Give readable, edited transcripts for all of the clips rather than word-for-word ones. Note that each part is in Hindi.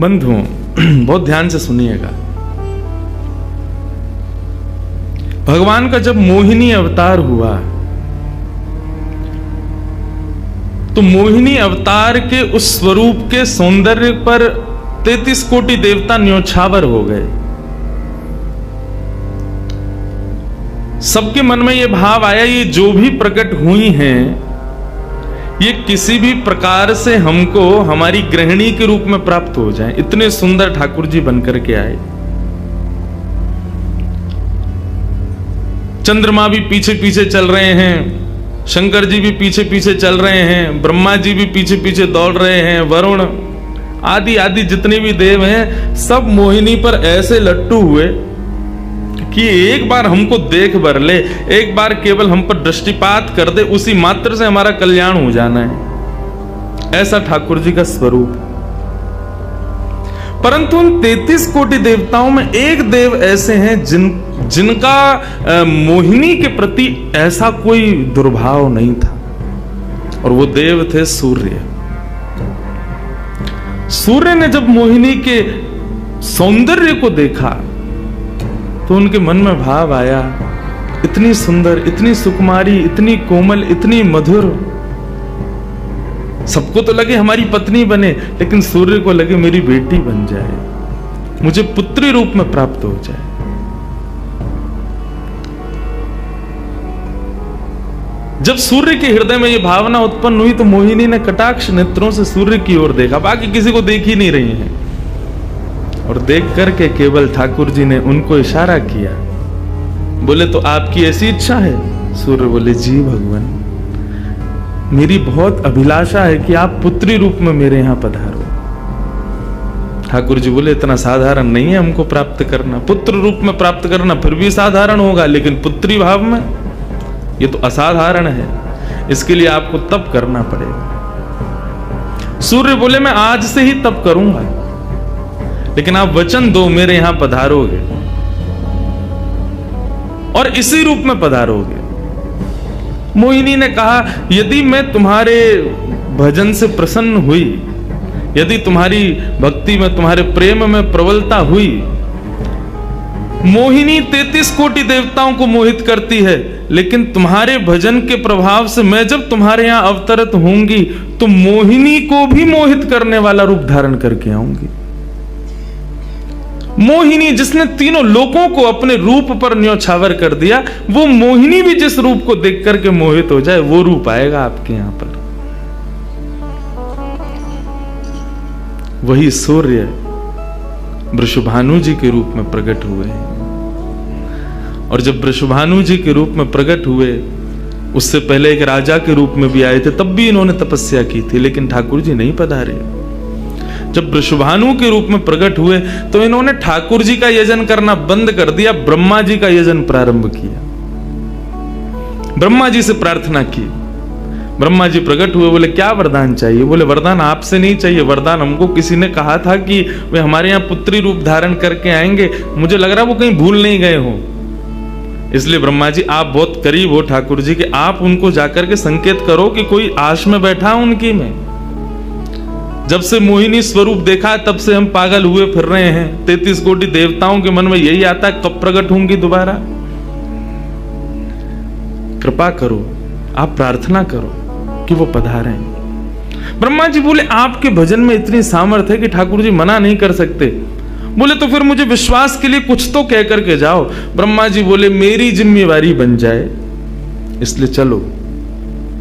बंधुओं, बहुत ध्यान से सुनिएगा। भगवान का जब मोहिनी अवतार हुआ तो मोहिनी अवतार के उस स्वरूप के सौंदर्य पर 33 कोटि देवता न्योछावर हो गए। सबके मन में यह भाव आया, ये जो भी प्रकट हुई हैं ये किसी भी प्रकार से हमको हमारी गृहिणी के रूप में प्राप्त हो जाए। इतने सुंदर ठाकुर जी बनकर के आए। चंद्रमा भी पीछे पीछे चल रहे हैं, शंकर जी भी पीछे पीछे चल रहे हैं, ब्रह्मा जी भी पीछे पीछे दौड़ रहे हैं, वरुण आदि आदि जितने भी देव हैं सब मोहिनी पर ऐसे लट्टू हुए कि एक बार हमको देख भर ले, एक बार केवल हम पर दृष्टिपात कर दे, उसी मात्र से हमारा कल्याण हो जाना है। ऐसा ठाकुर जी का स्वरूप। परंतु उन 33 कोटि देवताओं में एक देव ऐसे हैं जिनका मोहिनी के प्रति ऐसा कोई दुर्भाव नहीं था, और वो देव थे सूर्य। सूर्य ने जब मोहिनी के सौंदर्य को देखा तो उनके मन में भाव आया, इतनी सुंदर, इतनी सुकुमारी, इतनी कोमल, इतनी मधुर। सबको तो लगे हमारी पत्नी बने, लेकिन सूर्य को लगे मेरी बेटी बन जाए, मुझे पुत्री रूप में प्राप्त हो जाए। जब सूर्य के हृदय में यह भावना उत्पन्न हुई तो मोहिनी ने कटाक्ष नेत्रों से सूर्य की ओर देखा, बाकी किसी को देख ही नहीं रही है, और देख करके केवल ठाकुर जी ने उनको इशारा किया। बोले तो आपकी ऐसी इच्छा है? सूर्य बोले जी भगवान, मेरी बहुत अभिलाषा है कि आप पुत्री रूप में मेरे यहां पधारो। ठाकुर जी बोले इतना साधारण नहीं है हमको प्राप्त करना, पुत्र रूप में प्राप्त करना फिर भी साधारण होगा, लेकिन पुत्री भाव में ये तो असाधारण है, इसके लिए आपको तप करना पड़ेगा। सूर्य बोले मैं आज से ही तप करूंगा, लेकिन आप वचन दो मेरे यहां पधारोगे और इसी रूप में पधारोगे। मोहिनी ने कहा यदि मैं तुम्हारे भजन से प्रसन्न हुई, यदि तुम्हारी भक्ति में, तुम्हारे प्रेम में प्रबलता हुई, मोहिनी 33 कोटि देवताओं को मोहित करती है, लेकिन तुम्हारे भजन के प्रभाव से मैं जब तुम्हारे यहां अवतरित होंगी तो मोहिनी को भी मोहित करने वाला रूप धारण करके आऊंगी। मोहिनी जिसने तीनों लोकों को अपने रूप पर न्योछावर कर दिया, वो मोहिनी भी जिस रूप को देख करके मोहित हो जाए, वो रूप आएगा आपके यहां पर। वही सूर्य वृषभानु जी के रूप में प्रकट हुए हैं, और जब वृषभानु जी के रूप में प्रकट हुए, उससे पहले एक राजा के रूप में भी आए थे, तब भी इन्होंने तपस्या की थी, लेकिन ठाकुर जी नहीं पधारे। जब वृषभानु के रूप में प्रकट हुए तो इन्होंने ठाकुर जी का यजन करना बंद कर दिया, ब्रह्मा जी का यजन प्रारंभ किया। ब्रह्मा जी से प्रार्थना की। ब्रह्मा जी प्रकट हुए, बोले क्या वरदान चाहिए? बोले वरदान आपसे नहीं चाहिए, वरदान हमको किसी ने कहा था कि वे हमारे यहाँ पुत्री रूप धारण करके आएंगे, मुझे लग रहा वो कहीं भूल नहीं गए हो, इसलिए ब्रह्मा जी आप बहुत करीब हो ठाकुर जी के, आप उनको जाकर के संकेत करो कि कोई आश में बैठा उनकी में। जब से मोहिनी स्वरूप देखा तब से हम पागल हुए फिर रहे हैं। 33 कोटि देवताओं के मन में यही आता है कब प्रकट होंगी दोबारा। कृपा करो, आप प्रार्थना करो कि वो पधारें। ब्रह्मा जी बोले आपके भजन में इतनी सामर्थ्य है कि ठाकुर जी मना नहीं कर सकते। बोले तो फिर मुझे विश्वास के लिए कुछ तो कह करके जाओ। ब्रह्मा जी बोले मेरी जिम्मेवारी बन जाए, इसलिए चलो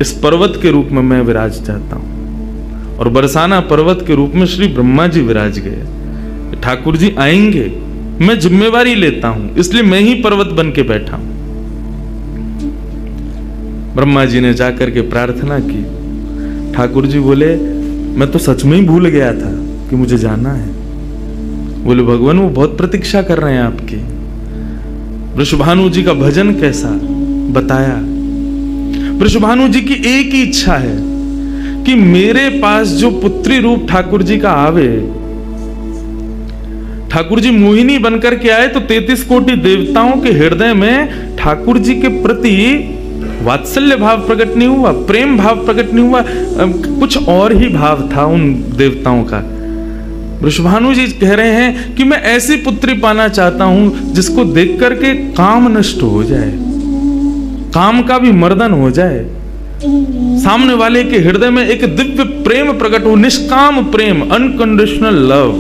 इस पर्वत के रूप में मैं विराज जाता हूं। और बरसाना पर्वत के रूप में श्री ब्रह्मा जी विराज गए। ठाकुर जी आएंगे, मैं जिम्मेवारी लेता हूं, इसलिए मैं ही पर्वत बन के बैठा हूं। ब्रह्मा जी ने जाकर के प्रार्थना की। ठाकुर जी बोले मैं तो सच में ही भूल गया था कि मुझे जाना है। बोले भगवान वो बहुत प्रतीक्षा कर रहे हैं आपकी। वृषभानु जी का भजन कैसा बताया। वृषभानु जी की एक ही इच्छा है कि मेरे पास जो पुत्री रूप ठाकुर जी का आवे, ठाकुर जी मोहिनी बनकर के आए तो 33 कोटि देवताओं के हृदय में ठाकुर जी के प्रति वात्सल्य भाव प्रकट नहीं हुआ, प्रेम भाव प्रकट नहीं हुआ, कुछ और ही भाव था उन देवताओं का। वृषभानु जी कह रहे हैं कि मैं ऐसी पुत्री पाना चाहता हूं जिसको देख करके काम नष्ट हो जाए, काम का भी मर्दन हो जाए, सामने वाले के हृदय में एक दिव्य प्रेम प्रकट हो, निष्काम प्रेम, अनकंडीशनल लव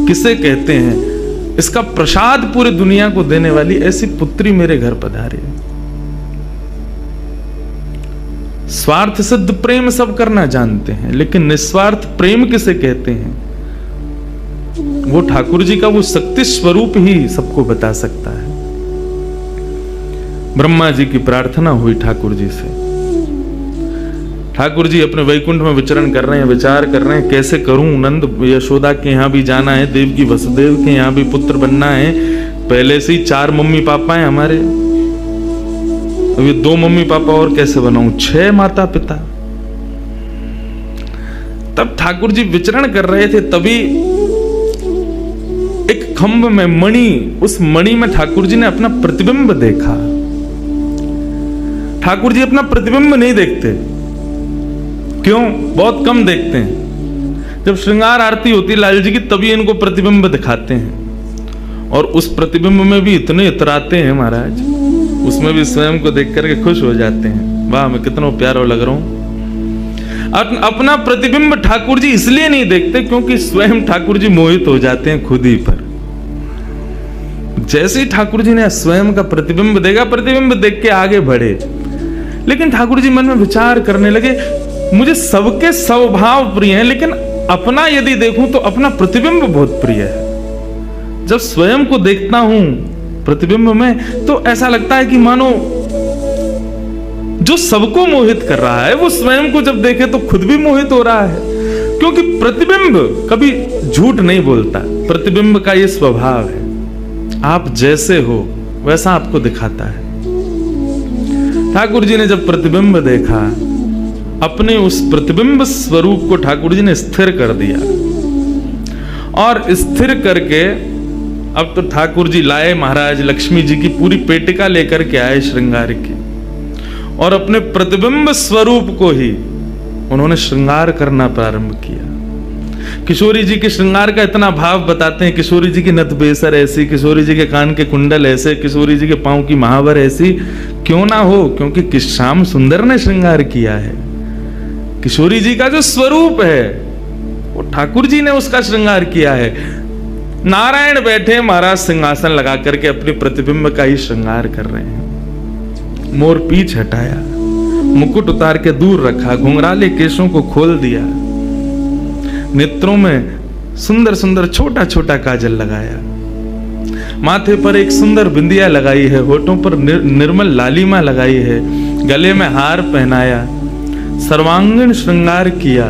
किसे कहते हैं, इसका प्रसाद पूरी दुनिया को देने वाली ऐसी पुत्री मेरे घर पधारे। स्वार्थ सिद्ध प्रेम सब करना जानते हैं, लेकिन निस्वार्थ प्रेम किसे कहते हैं, वो ठाकुर जी का वो शक्ति स्वरूप ही सबको बता सकता है। ब्रह्मा जी की प्रार्थना हुई ठाकुर जी से। ठाकुर जी अपने वैकुंठ में विचरण कर रहे हैं, विचार कर रहे हैं कैसे करूं, नंद यशोदा के यहां भी जाना है, देवकी वसुदेव के यहां भी पुत्र बनना है, पहले से ही 4 मम्मी पापा हैं हमारे, अब ये 2 मम्मी पापा और कैसे बनाऊं, 6 माता पिता। तब ठाकुर जी विचरण कर रहे थे, तभी एक खंभ में मणि, उस मणि में ठाकुर जी ने अपना प्रतिबिंब देखा। ठाकुर जी अपना प्रतिबिंब नहीं देखते, क्यों? बहुत कम देखते हैं। जब श्रृंगार आरती होती है लाल जी की, तभी इनको प्रतिबिंब दिखाते हैं, और उस प्रतिबिंब में भी इतने इतराते हैं महाराज, उसमें भी स्वयं को देख करके खुश हो जाते हैं, वाह मैं कितना प्यारा लग रहा हूं। अपना प्रतिबिंब ठाकुर जी इसलिए नहीं देखते क्योंकि स्वयं ठाकुर जी मोहित हो जाते हैं खुद ही पर। जैसे ही ठाकुर जी ने स्वयं का प्रतिबिंब देखा, प्रतिबिंब देख के आगे बढ़े, लेकिन ठाकुर जी मन में विचार करने लगे, मुझे सबके स्वभाव प्रिय हैं, लेकिन अपना यदि देखूं तो अपना प्रतिबिंब बहुत प्रिय है। जब स्वयं को देखता हूं प्रतिबिंब में, तो ऐसा लगता है कि मानो जो सबको मोहित कर रहा है वो स्वयं को जब देखे तो खुद भी मोहित हो रहा है, क्योंकि प्रतिबिंब कभी झूठ नहीं बोलता। प्रतिबिंब का ये स्वभाव है, आप जैसे हो वैसा आपको दिखाता है। ठाकुर जी ने जब प्रतिबिंब देखा, अपने उस प्रतिबिंब स्वरूप को ठाकुर जी ने स्थिर कर दिया, और स्थिर करके अब तो ठाकुर जी लाए महाराज लक्ष्मी जी की पूरी पेटिका लेकर के आए श्रृंगार की, और अपने प्रतिबिंब स्वरूप को ही उन्होंने श्रृंगार करना प्रारंभ किया। किशोरी जी के श्रृंगार का इतना भाव बताते हैं, किशोरी जी की नथ बेसर ऐसी, किशोरी जी के कान के कुंडल ऐसे, किशोरी जी के पांव की महावर ऐसी, क्यों ना हो, क्योंकि श्याम सुंदर ने श्रृंगार किया है। किशोरी जी का जो स्वरूप है वो ठाकुर जी ने उसका श्रृंगार किया है। नारायण बैठे महाराज सिंहासन लगा करके अपने प्रतिबिंब का ही श्रृंगार कर रहे हैं। मोर पीछ हटाया, मुकुट उतार के दूर रखा, घुंघराले केशों को खोल दिया, नेत्रों में सुंदर सुंदर छोटा छोटा काजल लगाया, माथे पर एक सुंदर बिंदिया लगाई है, होठों पर निर्मल लालिमा लगाई है, गले में हार पहनाया, सर्वांगीण श्रृंगार किया,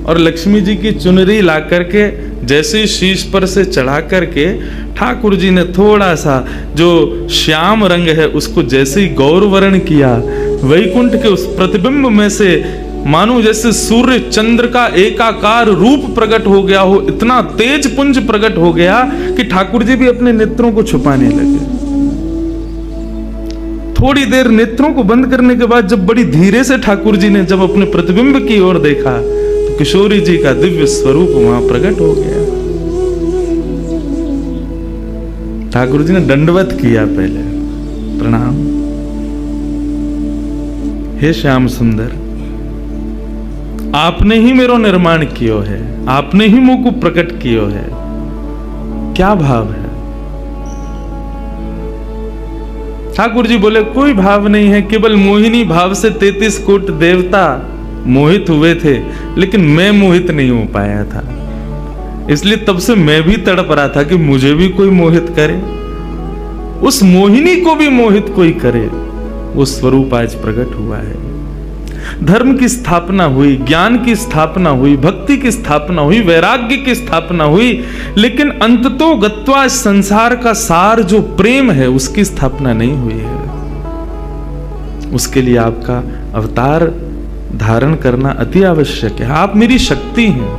और लक्ष्मी जी की चुनरी ला करके जैसे शीश पर से चढ़ा करके ठाकुर जी ने थोड़ा सा जो श्याम रंग है उसको जैसे ही गौर वर्ण किया, वैकुंठ के उस प्रतिबिंब में से मानो जैसे सूर्य चंद्र का एकाकार रूप प्रकट हो गया हो, इतना तेज पुंज प्रकट हो गया कि ठाकुर जी भी अपने नेत्रों को छुपाने लगे। थोड़ी देर नेत्रों को बंद करने के बाद जब बड़ी धीरे से ठाकुर जी ने जब अपने प्रतिबिंब की ओर देखा, तो किशोरी जी का दिव्य स्वरूप वहां प्रकट हो गया। ठाकुर जी ने दंडवत किया, पहले प्रणाम, हे श्याम सुंदर, आपने ही मेरो निर्माण कियो है, आपने ही मुझको प्रकट कियो है। क्या भाव है? ठाकुर जी बोले कोई भाव नहीं है, केवल मोहिनी भाव से 33 कोटि देवता मोहित हुए थे, लेकिन मैं मोहित नहीं हो पाया था, इसलिए तब से मैं भी तड़प रहा था कि मुझे भी कोई मोहित करे, उस मोहिनी को भी मोहित कोई करे। वो स्वरूप आज प्रकट हुआ है। धर्म की स्थापना हुई, ज्ञान की स्थापना हुई, भक्ति की स्थापना हुई, वैराग्य की स्थापना हुई, लेकिन अंततो गत्वा संसार का सार जो प्रेम है उसकी स्थापना नहीं हुई है। उसके लिए आपका अवतार धारण करना अति आवश्यक है। आप मेरी शक्ति हैं,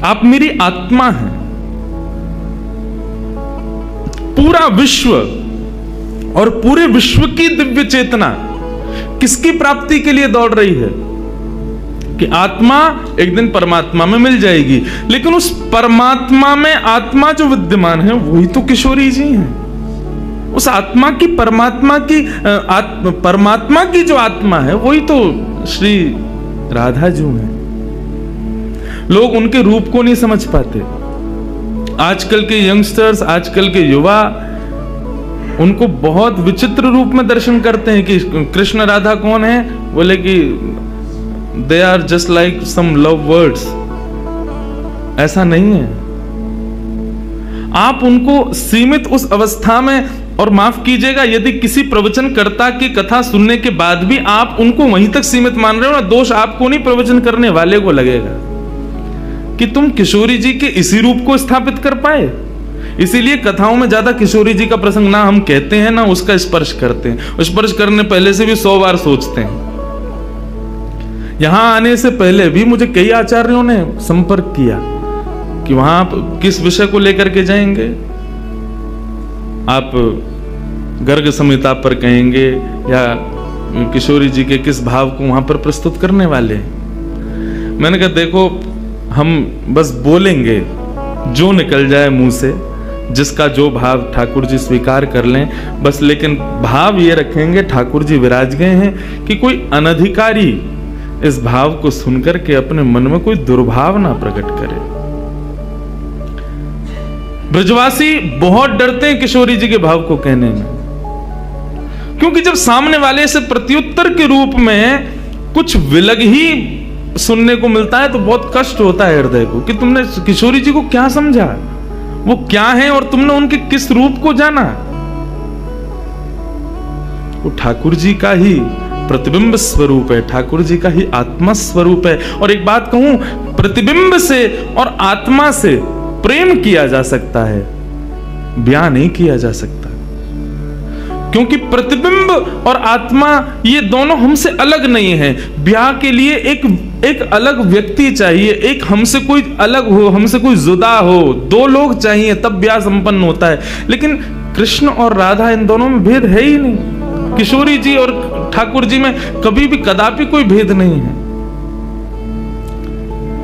आप मेरी आत्मा हैं। पूरा विश्व और पूरे विश्व की दिव्य चेतना किसकी प्राप्ति के लिए दौड़ रही है? कि आत्मा एक दिन परमात्मा में मिल जाएगी, लेकिन उस परमात्मा में आत्मा जो विद्यमान है वही तो किशोरी जी हैं। उस आत्मा की परमात्मा की जो आत्मा है वही तो श्री राधा जी हैं। लोग उनके रूप को नहीं समझ पाते। आजकल के यंगस्टर्स, आजकल के युवा उनको बहुत विचित्र रूप में दर्शन करते हैं कि कृष्ण राधा कौन है, बोले कि they are just like some love words. ऐसा नहीं है। आप उनको सीमित उस अवस्था में, और माफ कीजिएगा यदि किसी प्रवचनकर्ता की कथा सुनने के बाद भी आप उनको वहीं तक सीमित मान रहे हो ना, दोष आपको नहीं, प्रवचन करने वाले को लगेगा कि तुम किशोरी जी के इसी रूप को स्थापित कर पाए। इसीलिए कथाओं में ज्यादा किशोरी जी का प्रसंग ना हम कहते हैं ना उसका स्पर्श करते हैं। स्पर्श करने पहले से भी 100 बार सोचते हैं। यहां आने से पहले भी मुझे कई आचार्यों ने संपर्क किया कि वहां आप किस विषय को लेकर के जाएंगे, आप गर्ग संहिता पर कहेंगे या किशोरी जी के किस भाव को वहां पर प्रस्तुत करने वाले। मैंने कहा देखो, हम बस बोलेंगे जो निकल जाए मुंह से, जिसका जो भाव ठाकुर जी स्वीकार कर लें बस, लेकिन भाव ये रखेंगे ठाकुर जी विराज गए हैं कि कोई अनधिकारी इस भाव को सुनकर के अपने मन में कोई दुर्भाव ना प्रकट करे। ब्रजवासी बहुत डरते हैं किशोरी जी के भाव को कहने में, क्योंकि जब सामने वाले से प्रत्युत्तर के रूप में कुछ विलग ही सुनने को मिलता है तो बहुत कष्ट होता है हृदय को कि तुमने किशोरी जी को क्या समझा, वो क्या है और तुमने उनके किस रूप को जाना। वो ठाकुर जी का ही प्रतिबिंब स्वरूप है, ठाकुर जी का ही आत्मा स्वरूप है। और एक बात कहूं, प्रतिबिंब से और आत्मा से प्रेम किया जा सकता है, ब्याह नहीं किया जा सकता, क्योंकि प्रतिबिंब और आत्मा ये दोनों हमसे अलग नहीं है। ब्याह के लिए एक अलग व्यक्ति चाहिए, एक हमसे कोई अलग हो, हमसे कोई जुदा हो, 2 लोग चाहिए तब ब्याह संपन्न होता है। लेकिन कृष्ण और राधा, इन दोनों में भेद है ही नहीं। किशोरी जी और ठाकुर जी में कभी भी कदापि कोई भेद नहीं है।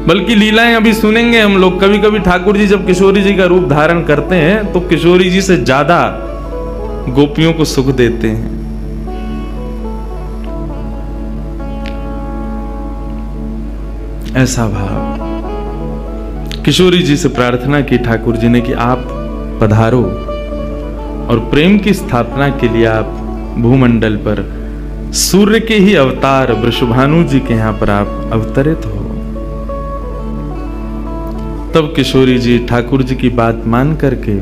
बल्कि लीलाएं अभी सुनेंगे हम लोग, कभी कभी ठाकुर जी जब किशोरी जी का रूप धारण करते हैं तो किशोरी जी से ज्यादा गोपियों को सुख देते हैं। ऐसा भाव किशोरी जी से प्रार्थना की ठाकुर जी ने कि आप पधारो और प्रेम की स्थापना के लिए आप भूमंडल पर सूर्य के ही अवतार वृषभानु जी के यहां पर आप अवतरित हो। तब किशोरी जी ठाकुर जी की बात मान करके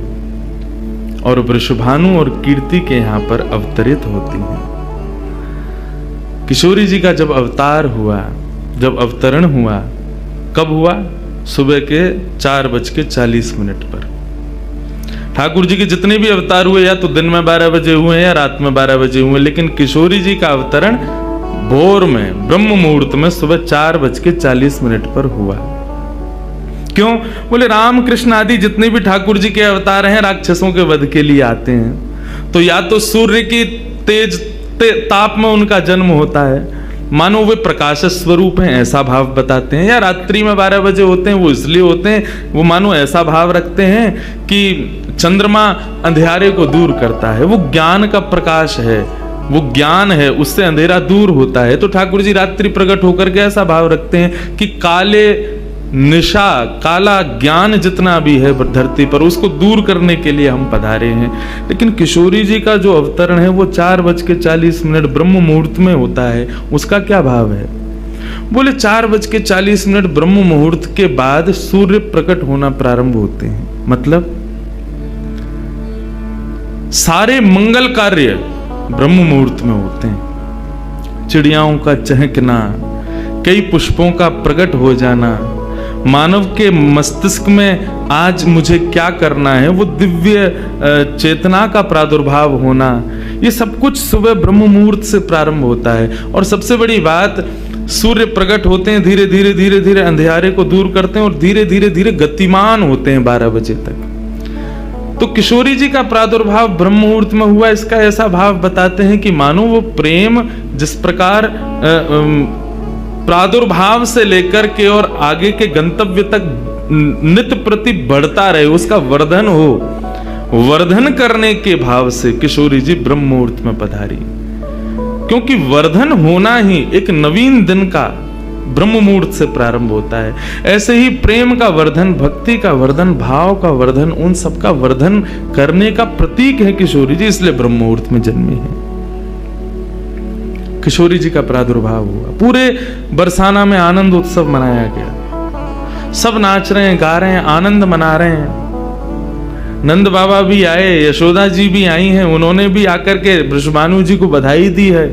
और वृषभानु और कीर्ति के यहां पर अवतरित होती हैं। किशोरी जी का जब अवतार हुआ, जब अवतरण हुआ, कब हुआ? सुबह के 4:40 पर। ठाकुर जी के जितने भी अवतार हुए या तो दिन में 12 बजे हुए या रात में 12 बजे हुए, लेकिन किशोरी जी का अवतरण भोर में ब्रह्म मुहूर्त में सुबह 4:40 पर हुआ। क्यों? बोले राम कृष्ण आदि जितने भी ठाकुर जी के अवतार हैं राक्षसों के वध के लिए आते हैं, तो या तो सूर्य की तेज ताप में उनका जन्म होता है, मानो वे प्रकाश स्वरूप हैं ऐसा भाव बताते हैं, या रात्रि में 12 बजे होते हैं वो इसलिए होते हैं, वो मानो ऐसा भाव रखते हैं कि चंद्रमा अंधेरे को दूर करता है, वो ज्ञान का प्रकाश है, वो ज्ञान है, उससे अंधेरा दूर होता है। तो ठाकुर जी रात्रि प्रकट होकर के ऐसा भाव रखते हैं कि काले निशा, काला ज्ञान जितना भी है धरती पर, उसको दूर करने के लिए हम पधारे हैं। लेकिन किशोरी जी का जो अवतरण है वो 4:40 ब्रह्म मुहूर्त में होता है। उसका क्या भाव है? बोले 4:40 ब्रह्म मुहूर्त के बाद सूर्य प्रकट होना प्रारंभ होते हैं। मतलब सारे मंगल कार्य ब्रह्म मुहूर्त में होते हैं। चिड़ियाओं का चहकना, कई पुष्पों का प्रकट हो जाना, मानव के मस्तिष्क में आज मुझे क्या करना है, वो दिव्य चेतना का प्रादुर्भाव होना, ये सब कुछ सुबह ब्रह्म मुहूर्त से प्रारंभ होता है। और सबसे बड़ी बात, सूर्य प्रकट होते हैं, धीरे धीरे धीरे धीरे अंधेरे को दूर करते हैं और धीरे धीरे धीरे गतिमान होते हैं 12 बजे तक। तो किशोरी जी का प्रादुर्भाव ब्रह्म मुहूर्त में हुआ, इसका ऐसा भाव बताते हैं कि मानो वो प्रेम जिस प्रकार प्रादुर्भाव से लेकर के और आगे के गंतव्य तक नित्य प्रति बढ़ता रहे, उसका वर्धन हो, वर्धन करने के भाव से किशोरी जी ब्रह्म मुहूर्त में पधारी। क्योंकि वर्धन होना ही एक नवीन दिन का ब्रह्म मुहूर्त से प्रारंभ होता है। ऐसे ही प्रेम का वर्धन, भक्ति का वर्धन, भाव का वर्धन, उन सब का वर्धन करने का प्रतीक है किशोरी जी, इसलिए ब्रह्म मुहूर्त में जन्मी है। किशोरी जी का प्रादुर्भाव हुआ, पूरे बरसाना में आनंद उत्सव मनाया गया, सब नाच रहे हैं, गा रहे हैं, आनंद मना रहे हैं। नंद बाबा भी आए, यशोदा जी भी आई हैं, उन्होंने भी आकर के वृषभानु जी को बधाई दी है।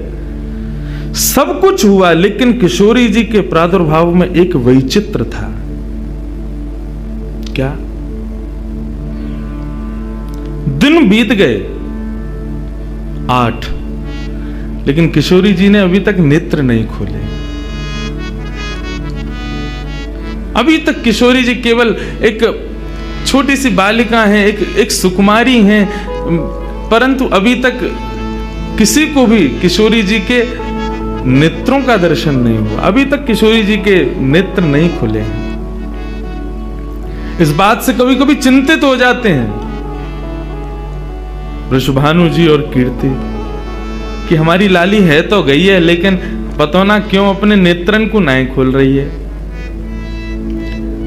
सब कुछ हुआ, लेकिन किशोरी जी के प्रादुर्भाव में एक वैचित्र था। क्या? दिन बीत गए 8, लेकिन किशोरी जी ने अभी तक नेत्र नहीं खोले। अभी तक किशोरी जी केवल एक छोटी सी बालिका हैं, एक सुकुमारी हैं, परंतु अभी तक किसी को भी किशोरी जी के नेत्रों का दर्शन नहीं हुआ। अभी तक किशोरी जी के नेत्र नहीं खुले हैं। इस बात से कभी कभी चिंतित हो जाते हैं वृषभानु जी और कीर्ति कि हमारी लाली है तो गई है, लेकिन पता ना क्यों अपने नेत्रन को नहीं खोल रही है।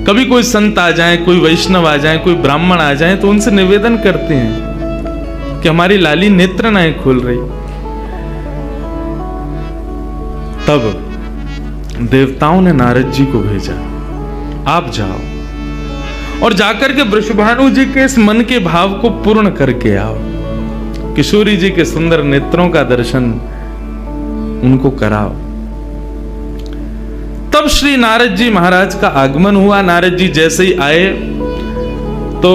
कभी कोई संत आ जाए, कोई वैष्णव आ जाए, कोई ब्राह्मण आ जाए, तो उनसे निवेदन करते हैं कि हमारी लाली नेत्र नहीं खोल रही। तब देवताओं ने नारद जी को भेजा, आप जाओ और जाकर के वृषभानु जी के इस मन के भाव को पूर्ण करके आओ, किशोरी जी के सुंदर नेत्रों का दर्शन उनको कराओ। तब श्री नारद जी महाराज का आगमन हुआ। नारद जी जैसे ही आए तो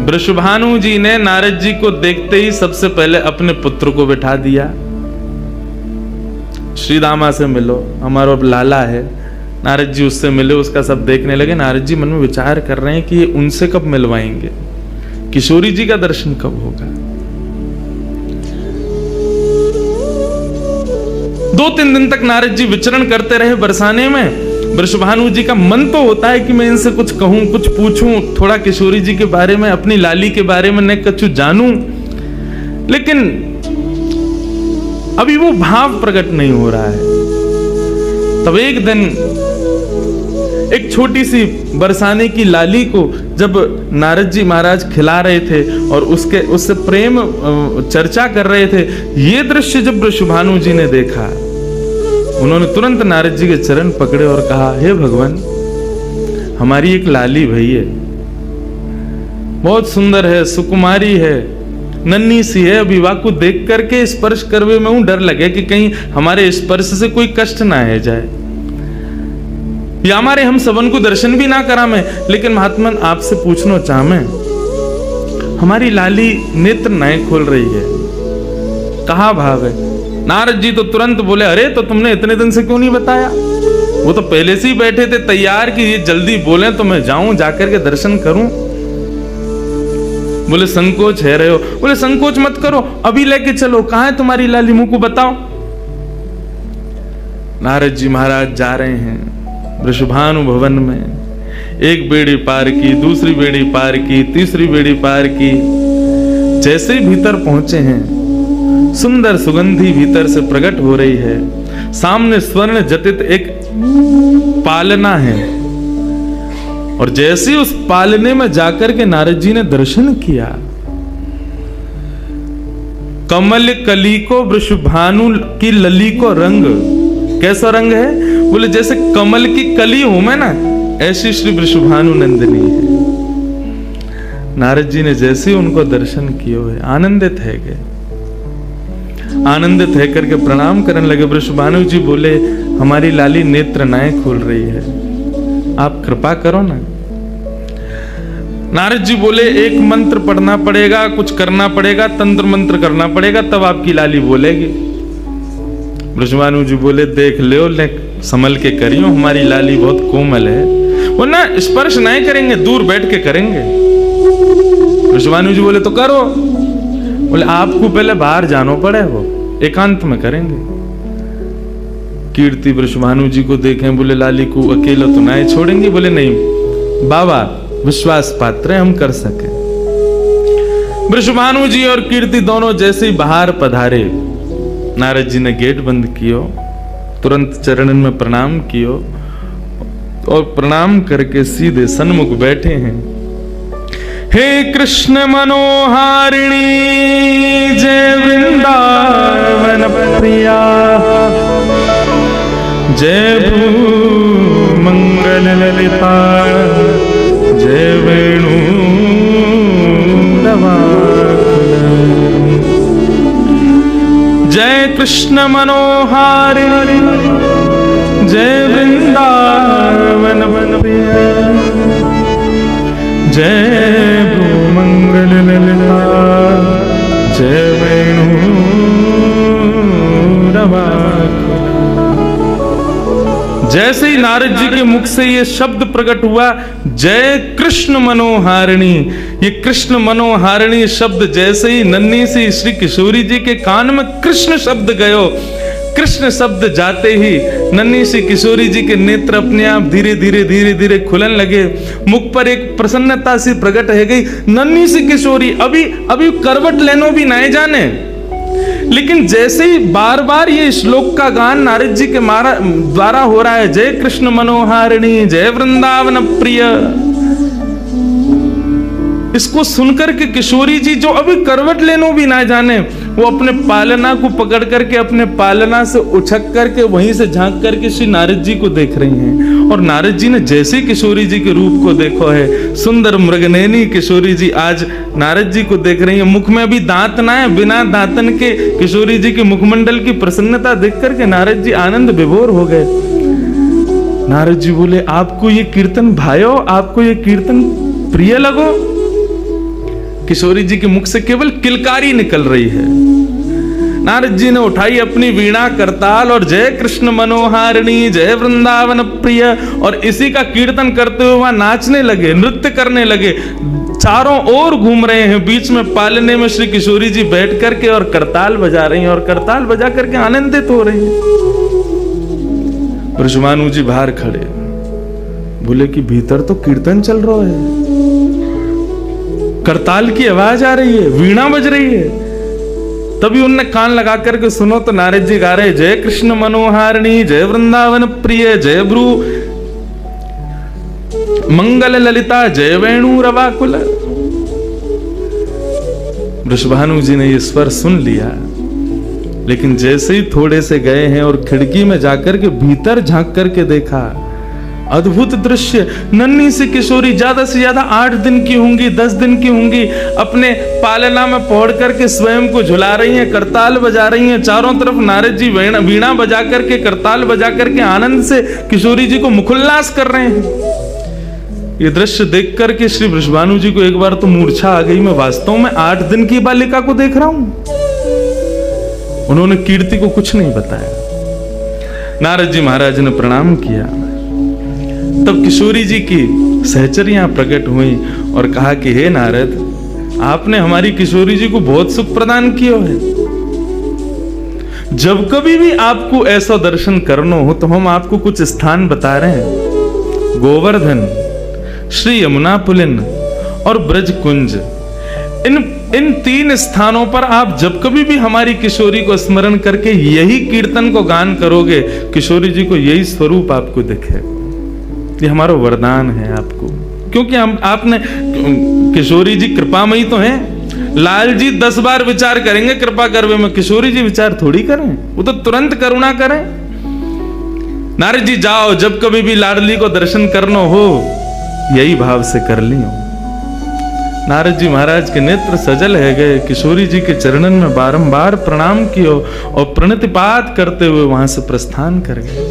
वृषभानु जी ने नारद जी को देखते ही सबसे पहले अपने पुत्र को बिठा दिया। श्री दामा से मिलो, हमारा अब लाला है। नारद जी उससे मिले, उसका सब देखने लगे। नारद जी मन में विचार कर रहे हैं कि उनसे कब मिलवाएंगे, किशोरी जी का दर्शन कब होगा। 2-3 दिन तक नारद जी विचरण करते रहे बरसाने में। वृषभानु जी का मन तो होता है कि मैं इनसे कुछ कहूं, कुछ पूछूं, थोड़ा किशोरी जी के बारे में, अपनी लाली के बारे में न कुछ जानूं, लेकिन अभी वो भाव प्रकट नहीं हो रहा है। तब एक दिन एक छोटी सी बरसाने की लाली को जब नारद जी महाराज खिला रहे थे और उससे प्रेम चर्चा कर रहे थे, ये दृश्य जब वृषभानु जी ने देखा, उन्होंने तुरंत नारद जी के चरण पकड़े और कहा, हे भगवान, हमारी एक लाली भई है, बहुत सुंदर है, सुकुमारी है, नन्ही सी है। अभी वाकु देख करके स्पर्श करवे में डर लगे कि कहीं हमारे स्पर्श से कोई कष्ट ना है जाए, या हमारे हम सबन को दर्शन भी ना करा में। लेकिन महात्मन आपसे पूछना चाह मैं, हमारी लाली नेत्र नहीं खोल रही है, कहा भाव है? नारद जी तो तुरंत बोले, अरे तो तुमने इतने दिन से क्यों नहीं बताया? वो तो पहले से ही बैठे थे तैयार कि ये जल्दी बोले तो मैं जाऊं, जाकर के दर्शन करूं। बोले संकोच है रहे हो? बोले संकोच मत करो, अभी लेके चलो। कहां है तुम्हारी लाली, मुंह को बताओ। नारद जी महाराज जा रहे हैं वृषभानु भवन में। एक बेड़ी पार की, दूसरी बेड़ी पार की, तीसरी बेड़ी पार की। जैसे ही भीतर पहुंचे हैं, सुंदर सुगंधी भीतर से प्रकट हो रही है। सामने स्वर्ण जटित एक पालना है, और जैसे उस पालने में जाकर के नारद जी ने दर्शन किया, कमल कली को वृषभानु की लली को रंग, कैसा रंग है? बोले जैसे कमल की कली हूं मैं ना, ऐसी श्री वृषभानु नंदिनी है। नारद जी ने जैसे उनको दर्शन किए हुए आनंदित है गए, आनंदित है करके प्रणाम करने लगे। वृषभानु जी बोले, हमारी लाली नेत्र नाएं खोल रही है, आप कृपा करो ना। नारद जी बोले, एक मंत्र पढ़ना पड़ेगा, कुछ करना पड़ेगा, तंत्र मंत्र करना पड़ेगा, तब आपकी लाली बोलेगी। वृषभानु जी बोले, देख लो, ले संभल के करियो, हमारी लाली बहुत कोमल है, वो ना स्पर्श नहीं करेंगे, दूर बैठ के करेंगे। वृषभानु जी बोले, तो करो। बोले, आपको पहले बाहर जानो पड़े, वो एकांत में करेंगे। कीर्ति वृषभानु जी को देखें, बोले लाली को अकेला तो ना छोड़ेंगे? बोले नहीं बाबा, विश्वास पात्र हम कर सके। वृषभानु जी और कीर्ति दोनों जैसे ही बाहर पधारे, नारद जी ने गेट बंद कियो, तुरंत चरणन में प्रणाम कियो और प्रणाम करके सीधे सन्मुख बैठे हैं। हे कृष्ण मनोहारिणी जय वृंदावन प्रिया, जय भू मंगल ललिता, जय वेणु जय कृष्ण मनोहारिणी जय वृंदावन प्रिया, जय भूमंगल ललिता, जय वेणु जैसे ही नारद जी के मुख से ये शब्द प्रकट हुआ, जय कृष्ण मनोहारिणी, ये कृष्ण मनोहारिणी शब्द जैसे ही नन्ही सी श्री किशोरी जी के कान में कृष्ण शब्द गयो, कृष्ण शब्द जाते ही नन्ही सी किशोरी जी के नेत्र अपने आप धीरे धीरे धीरे धीरे खुलन लगे, मुख पर एक प्रसन्नता सी प्रकट है गई। नन्ही सी किशोरी अभी करवट लेनो भी नहीं जाने, लेकिन जैसे ही बार बार ये श्लोक का गान नारद जी के द्वारा हो रहा है, जय कृष्ण मनोहारिणी जय वृंदावन प्रिय, इसको सुनकर के किशोरी जी जो अभी करवट लेनो भी ना जाने, वो अपने पालना को पकड़ करके अपने पालना से उछक करके वहीं से झांक करके श्री नारद जी को देख रही हैं। और नारद जी ने जैसे किशोरी जी के रूप को देखो है, सुंदर मृगनयनी किशोरी जी आज नारद जी को देख रही है। मुख में अभी दांत ना है, बिना दांतन के किशोरी जी के मुखमंडल की प्रसन्नता देख करके नारद जी आनंद विभोर हो गए। नारद जी बोले, आपको ये कीर्तन भायो, आपको ये कीर्तन प्रिय लगो? किशोरी जी के मुख से केवल किलकारी निकल रही है। नारद जी ने उठाई अपनी वीणा करताल और जय कृष्ण मनोहारिणी जय वृंदावन प्रिय, और इसी का कीर्तन करते हुए वहां नाचने लगे, नृत्य करने लगे, चारों ओर घूम रहे हैं। बीच में पालने में श्री किशोरी जी बैठ करके और करताल बजा रही हैं और करताल बजा करके आनंदित हो रही हैं। वृषभानु जी बाहर खड़े, बोले कि भीतर तो कीर्तन चल रहा है, करताल की आवाज आ रही है, वीणा बज रही है। तभी उनने कान लगा करके सुनो तो नारद जी गा रहे, जय कृष्ण मनोहारिणी जय वृंदावन प्रिय, जय भ्रू मंगल ललिता, जय वेणु रवाकुल। वृषभानु जी ने ये स्वर सुन लिया, लेकिन जैसे ही थोड़े से गए हैं और खिड़की में जाकर के भीतर झांक करके देखा, अद्भुत दृश्य। नन्ही सी किशोरी, ज्यादा से ज्यादा 8 दिन की होंगी, 10 दिन की होंगी, अपने पालना में पौड़ करके स्वयं को झुला रही हैं, करताल बजा रही हैं। चारों तरफ नारद जी वीणा बजा करके, करताल बजा करके आनंद से किशोरी जी को मुखोल्लास कर रहे हैं। ये दृश्य देख करके श्री वृषभानु जी को एक बार तो मूर्छा आ गई, मैं वास्तव में 8 दिन की बालिका को देख रहा हूं। उन्होंने कीर्ति को कुछ नहीं बताया। नारद जी महाराज ने प्रणाम किया, तब किशोरी जी की सहचरियां प्रकट हुई और कहा कि हे नारद, आपने हमारी किशोरी जी को बहुत सुख प्रदान किया है। जब कभी भी आपको ऐसा दर्शन करना हो तो हम आपको कुछ स्थान बता रहे हैं। गोवर्धन, श्री यमुना पुलिन और ब्रज कुंज, इन 3 स्थानों पर आप जब कभी भी हमारी किशोरी को स्मरण करके यही कीर्तन को गान करोगे, किशोरी जी को यही स्वरूप आपको दिखे। ये हमारा वरदान है आपको, क्योंकि हम आपने, किशोरी जी कृपामयी तो हैं। लाल जी 10 बार विचार करेंगे कृपा करवे में, किशोरी जी विचार थोड़ी करें, वो तो तुरंत करुणा करें। नारद जी जाओ, जब कभी भी लाडली को दर्शन करना हो यही भाव से कर लियो। नारद जी महाराज के नेत्र सजल है गए, किशोरी जी के चरणन में बारंबार प्रणाम कियो और प्रणतिपात करते हुए वहां से प्रस्थान कर गए।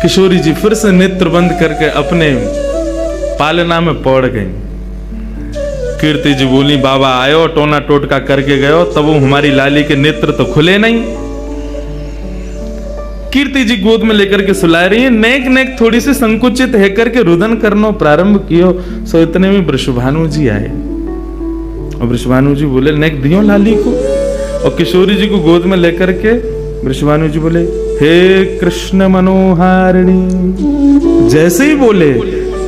किशोरी जी फिर से नेत्र बंद करके अपने पालना में पौड़ गई। कीर्ति जी बोली, बाबा आयो टोना टोटका करके गयो, तब वो हमारी लाली के नेत्र तो खुले नहीं। कीर्ति जी गोद में लेकर के सुला रही है, नेक नेक थोड़ी सी संकुचित है करके रुदन करना प्रारंभ कियो। सो इतने में वृषभानु जी आए और वृषभानु जी बोले, नेक दियो लाली को, और किशोरी जी को गोद में लेकर के वृषभानु जी बोले, हे कृष्ण मनोहारिणी। जैसे ही बोले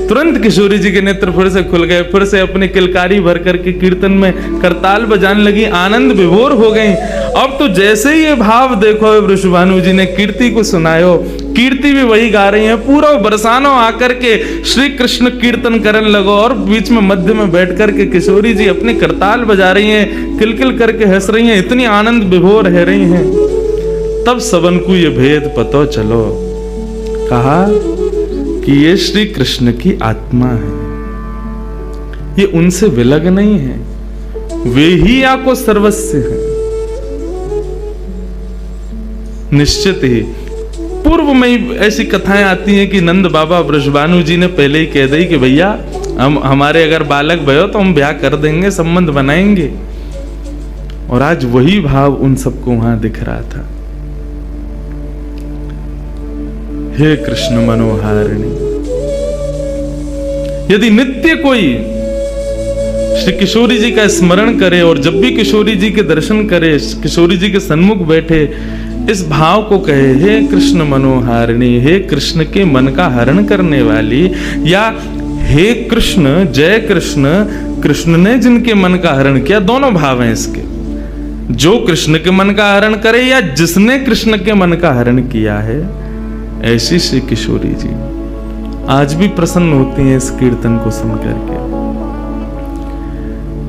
तुरंत किशोरी जी के नेत्र फिर से खुल गए, फिर से अपने किलकारी भर करके कीर्तन में करताल बजाने लगी, आनंद विभोर हो गई। अब तो जैसे ही ये भाव देखो, वृषभानु जी ने कीर्ति को सुनायो, कीर्ति भी वही गा रही है, पूरा बरसानो आकर के श्री कृष्ण कीर्तन करने लगो, और बीच में मध्य में बैठ करके किशोरी जी अपने करताल बजा रही हैं, किलकिल करके हंस रही हैं, इतनी आनंद विभोर रह रही हैं। तब सबन को ये भेद पतो चलो, कहा कि ये श्री कृष्ण की आत्मा है, ये उनसे विलग नहीं है, वे ही आपको सर्वस्व है। निश्चित ही पूर्व में ही ऐसी कथाएं आती हैं कि नंद बाबा वृषभानु जी ने पहले ही कह दी कि भैया हमारे अगर बालक भयो तो हम ब्याह कर देंगे, संबंध बनाएंगे। और आज वही भाव उन सबको वहां दिख रहा था। हे कृष्ण मनोहारिणी, यदि नित्य कोई श्री किशोरी जी का स्मरण करे और जब भी किशोरी जी के दर्शन करे, किशोरी जी के सन्मुख बैठे, इस भाव को कहे, हे कृष्ण मनोहारिणी, हे कृष्ण के मन का हरण करने वाली, या हे कृष्ण जय कृष्ण, कृष्ण ने जिनके मन का हरण किया, दोनों भाव हैं इसके। जो कृष्ण के मन का हरण करे या जिसने कृष्ण के मन का हरण किया है, ऐसी श्री किशोरी जी आज भी प्रसन्न होती हैं इस कीर्तन को सुनकर के।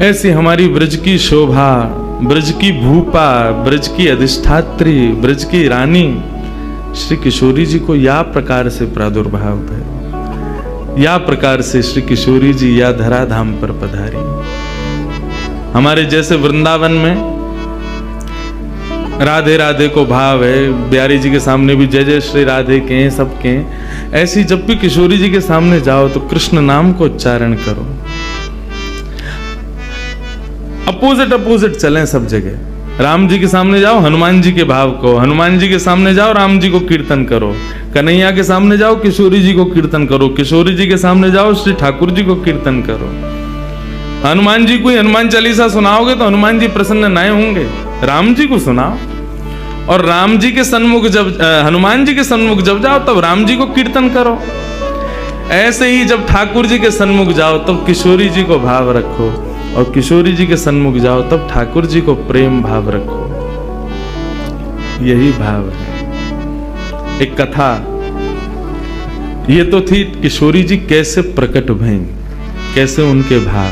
ऐसी हमारी ब्रज की शोभा, ब्रज की भूपा, ब्रज की अधिष्ठात्री, ब्रज की रानी श्री किशोरी जी को या प्रकार से प्रादुर्भाव है, या प्रकार से श्री किशोरी जी या धराधाम पर पधारी। हमारे जैसे वृंदावन में राधे राधे को भाव है, बिहारी जी के सामने भी जय जय श्री राधे के सबके, ऐसी जब भी किशोरी जी के सामने जाओ तो कृष्ण नाम को उच्चारण करो। अपोजिट अपोजिट चलें सब जगह। राम जी के सामने जाओ हनुमान जी के भाव को, हनुमान जी के सामने जाओ राम जी को कीर्तन करो, कन्हैया के सामने जाओ किशोरी जी को कीर्तन करो, किशोरी जी के सामने जाओ श्री ठाकुर जी को कीर्तन करो। हनुमान जी को हनुमान चालीसा सुनाओगे तो हनुमान जी प्रसन्न नहीं होंगे, राम जी को सुनाओ। और राम जी के सन्मुख जब हनुमान जी के सन्मुख जब जाओ तब राम जी को कीर्तन करो। ऐसे ही जब ठाकुर जी के सन्मुख जाओ तब किशोरी जी को भाव रखो, और किशोरी जी के सन्मुख जाओ तब ठाकुर जी को प्रेम भाव रखो। यही भाव है। एक कथा ये तो थी किशोरी जी कैसे प्रकट भई, कैसे उनके भाव।